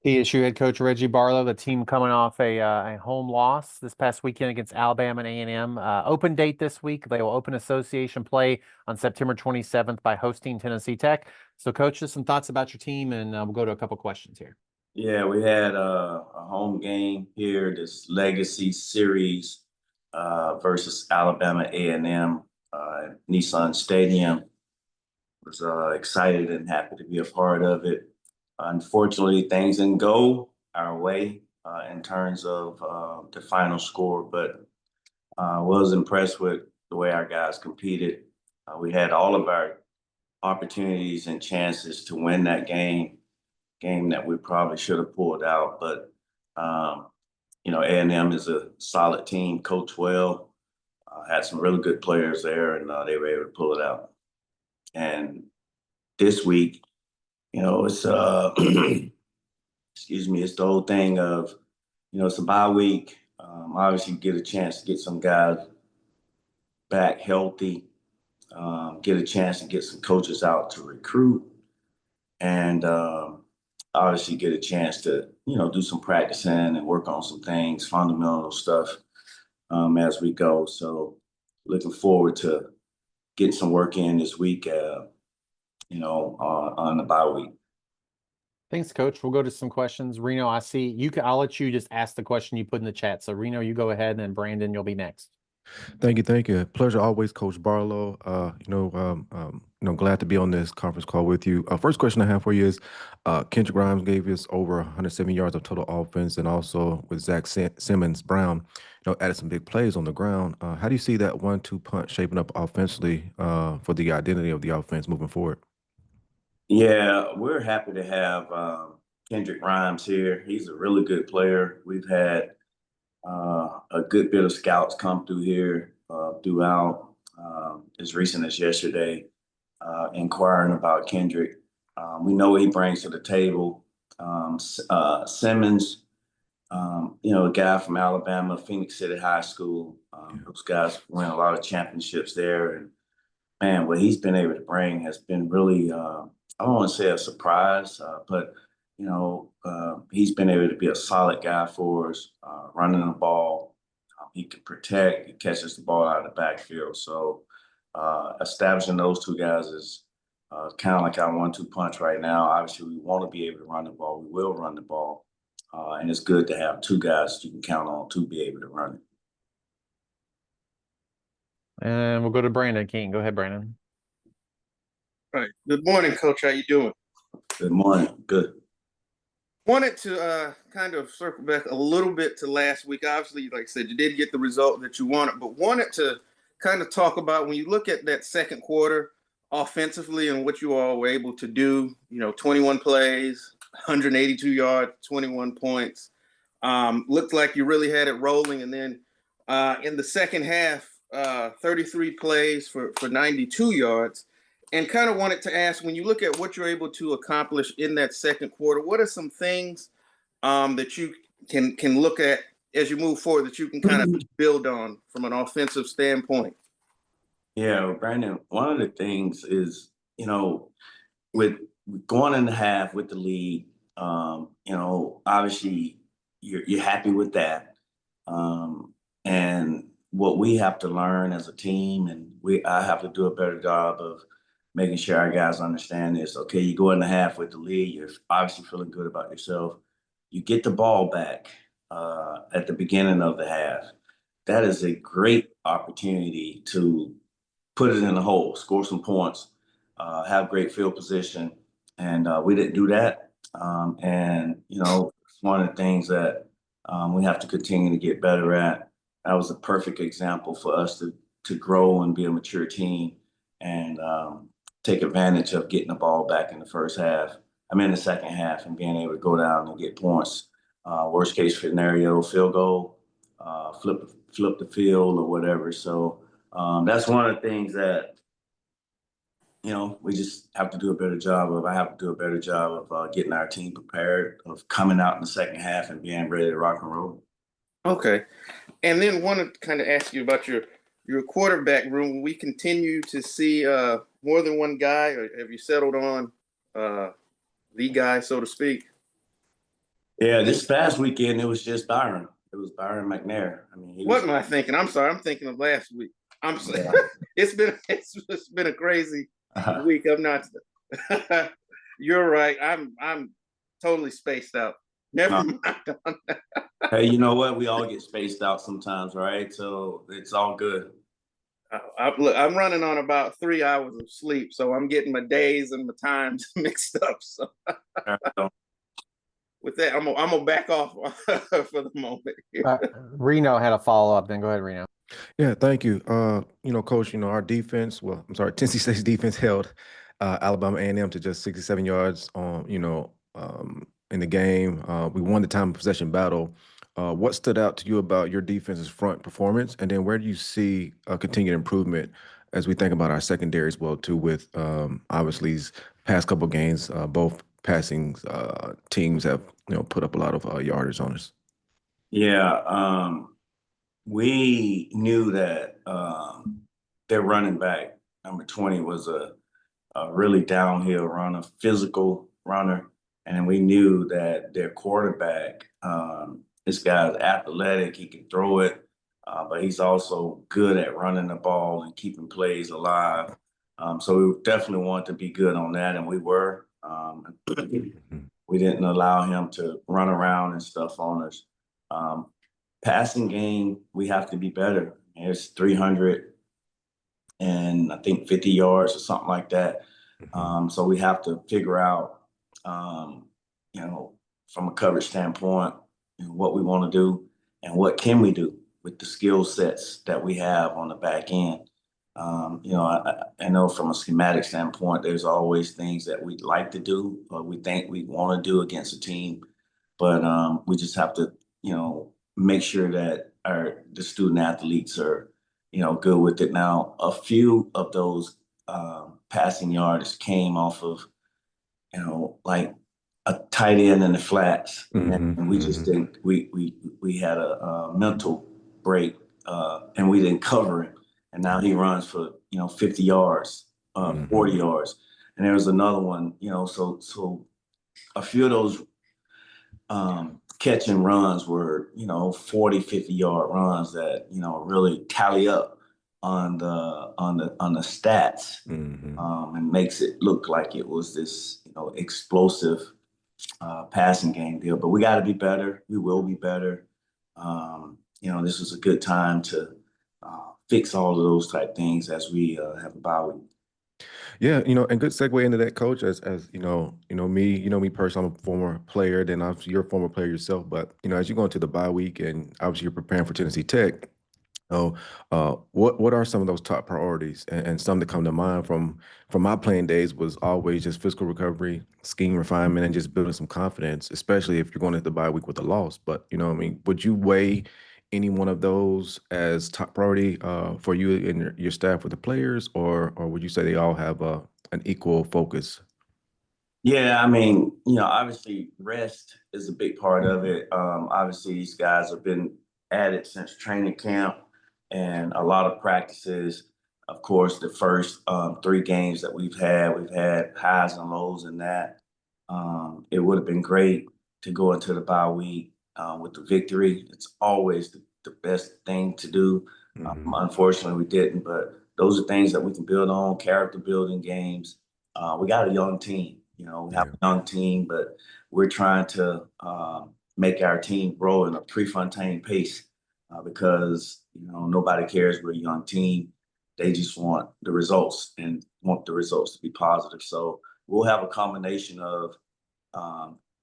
TSU head coach Reggie Barlow, the team coming off a home loss this past weekend against Alabama and A&M. Open date this week. They will open association play on September 27th by hosting Tennessee Tech. So, Coach, just some thoughts about your team, and we'll go to a couple questions here. Yeah, we had a home game here, this Legacy Series versus Alabama A&M at Nissan Stadium. Was excited and happy to be a part of it. Unfortunately, things didn't go our way in terms of the final score, but was impressed with the way our guys competed. We had all of our opportunities and chances to win that game that we probably should have pulled out. But um, A&M is a solid team, coached well, had some really good players there, and they were able to pull it out. And this week, it's excuse me, it's the whole thing of, it's a bye week. Obviously, get a chance to get some guys back healthy, get a chance to get some coaches out to recruit, and obviously get a chance to, do some practicing and work on some things, fundamental stuff as we go. So looking forward to getting some work in this week, on the bye week. Thanks, Coach. We'll go to some questions. Reno, I see you. I'll let you just ask the question you put in the chat. So, Reno, you go ahead, and then Brandon, you'll be next. Thank you, thank you. Pleasure always, Coach Barlow. Glad to be on this conference call with you. First question I have for you is, Kendrick Grimes gave us over 107 yards of total offense, and also with Zach Simmons Brown, added some big plays on the ground. How do you see that 1-2 punch shaping up offensively for the identity of the offense moving forward? Yeah, we're happy to have Kendrick Grimes here. He's a really good player. We've had a good bit of scouts come through here throughout as recent as yesterday, inquiring about Kendrick. We know what he brings to the table. Simmons, a guy from Alabama, Phoenix City High School. Those guys win a lot of championships there. And man, what he's been able to bring has been really, I don't want to say a surprise, but he's been able to be a solid guy for us, running the ball. He can protect, he catches the ball out of the backfield. So establishing those two guys is kind of like our 1-2 punch right now. Obviously, we want to be able to run the ball. We will run the ball. And it's good to have two guys you can count on to be able to run it. And we'll go to Brandon King. Go ahead, Brandon. All right. Good morning, Coach. How you doing? Good morning. Good. Wanted to kind of circle back a little bit to last week. Obviously, like I said, you did get the result that you wanted, but wanted to kind of talk about when you look at that second quarter offensively and what you all were able to do, 21 plays, 182 yards, 21 points. Looked like you really had it rolling. And then in the second half, 33 plays for 92 yards. And kind of wanted to ask, when you look at what you're able to accomplish in that second quarter, what are some things that you can look at as you move forward that you can kind of build on from an offensive standpoint? Yeah, Brandon, one of the things is, with going in the half with the lead, obviously you're happy with that. And what we have to learn as a team, and I have to do a better job of making sure our guys understand this. Okay, you go in the half with the lead, you're obviously feeling good about yourself. You get the ball back at the beginning of the half. That is a great opportunity to put it in the hole, score some points, have great field position. And we didn't do that. It's one of the things that we have to continue to get better at. That was a perfect example for us to grow and be a mature team and take advantage of getting the ball back in the the second half, and being able to go down and get points. Worst case scenario, field goal, flip the field or whatever. So that's one of the things that, we just have to do a better job of. I have to do a better job of getting our team prepared, of coming out in the second half and being ready to rock and roll. Okay. And then wanted to kind of ask you about your quarterback room. We continue to see more than one guy, or have you settled on the guy, so to speak? Yeah, this past weekend it was just Byron. It was Byron McNair. I mean, he What was. am I thinking? I'm sorry. I'm thinking of last week. I'm sorry. Yeah. It's been a crazy week. I'm not. You're right. I'm totally spaced out. Never mind. Hey, you know what? We all get spaced out sometimes, right? So it's all good. Look, I'm running on about 3 hours of sleep, so I'm getting my days and my times mixed up. So with that, I'm gonna back off for the moment. Reno had a follow up. Then go ahead, Reno. Yeah, thank you. Coach, our defense, well, I'm sorry, Tennessee State's defense held Alabama A&M to just 67 yards in the game. We won the time of possession battle. What stood out to you about your defense's front performance? And then where do you see continued improvement as we think about our secondary as well, too, with obviously these past couple games, both passing teams have, put up a lot of yardage on us. Yeah, we knew that their running back, number 20, was a really downhill runner, physical runner. And we knew that their quarterback, this guy's athletic, he can throw it, but he's also good at running the ball and keeping plays alive. So we definitely wanted to be good on that, and we were. We didn't allow him to run around and stuff on us. Passing game, we have to be better. It's 300 and I think 50 yards or something like that. So we have to figure out, from a coverage standpoint, what we want to do and what can we do with the skill sets that we have on the back end. I know from a schematic standpoint, there's always things that we'd like to do or we think we want to do against a team, but we just have to, make sure that the student athletes are, good with it. Now, a few of those passing yards came off of, like a tight end in the flats, and we just didn't. We had a mental break, and we didn't cover him. And now he runs for 50 yards, 40 yards, and there was another one. So a few of those catch and runs were 40, 50-yard runs that really tally up on the stats, and makes it look like it was this explosive passing game deal. But we got to be better. We will be better. This was a good time to fix all of those type things as we have a bye week. Yeah, and good segue into that, Coach. As me personally, I'm a former player. Then obviously you're a former player yourself. But as you go into the bye week, and obviously you're preparing for Tennessee Tech. So, what are some of those top priorities? And some that come to mind from my playing days was always just physical recovery, scheme refinement, and just building some confidence, especially if you're going into the bye week with a loss. But would you weigh any one of those as top priority for you and your staff with the players, or would you say they all have an equal focus? Yeah, I mean, obviously rest is a big part of it. Obviously, these guys have been at it since training camp and a lot of practices. Of course, the first 3 games that we've had highs and lows in that. It would have been great to go into the bye week with the victory. It's always the best thing to do. Unfortunately, we didn't, but those are things that we can build on, character building games. We got a young team. We have a young team, but we're trying to make our team grow in a Prefontaine pace because, nobody cares. We're a young team. They just want the results and want the results to be positive. So we'll have a combination of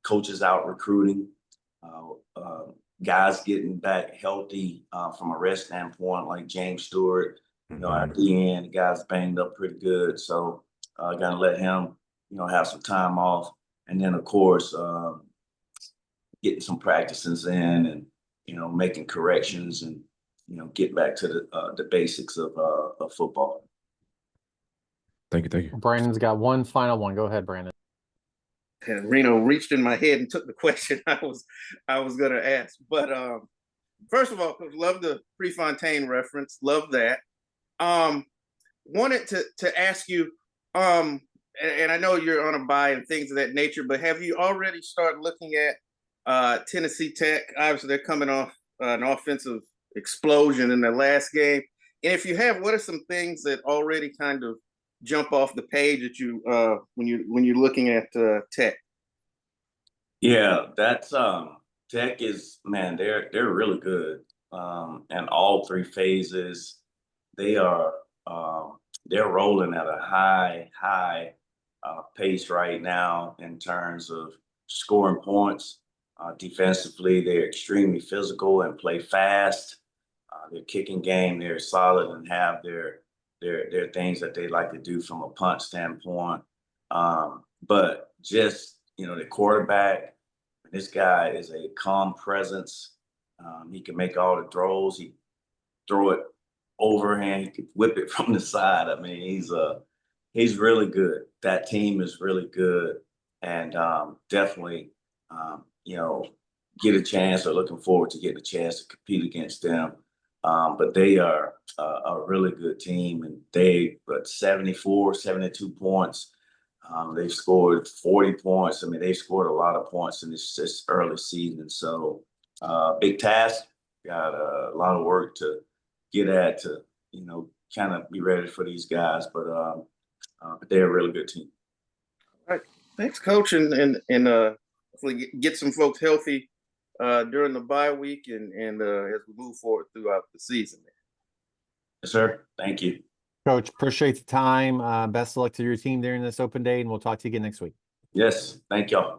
coaches out recruiting, guys getting back healthy from a rest standpoint, like James Stewart. At the end, the guy's banged up pretty good. So got to let him have some time off. And then, of course, getting some practices in and, making corrections and, get back to the basics of football. Thank you. Brandon's got one final one. Go ahead, Brandon. And Reno reached in my head and took the question I was going to ask. But first of all, love the Prefontaine reference. Love that. Wanted to ask you, and I know you're on a bye and things of that nature, but have you already started looking at Tennessee Tech, obviously they're coming off an offensive explosion in their last game. And if you have, what are some things that already kind of jump off the page at you when you're looking at Tech? Yeah, that's Tech is, man, they're really good. And all three phases, they are they're rolling at a high pace right now in terms of scoring points. Defensively, they're extremely physical and play fast. Their kicking game, they're solid and have their things that they like to do from a punch standpoint. But just, the quarterback, this guy is a calm presence. He can make all the throws. He throw it overhand. He could whip it from the side. I mean, he's really good. That team is really good, and definitely, get a chance or looking forward to getting a chance to compete against them. But they are a really good team, and they got 74, 72 points. They've scored 40 points. I mean, they've scored a lot of points in this early season. So big task, got a lot of work to get at to, kind of be ready for these guys. But they're a really good team. All right. Thanks, Coach. And hopefully get some folks healthy during the bye week and as we move forward throughout the season. Yes, sir. Thank you. Coach, appreciate the time. Best of luck to your team during this open day, and we'll talk to you again next week. Yes. Thank y'all.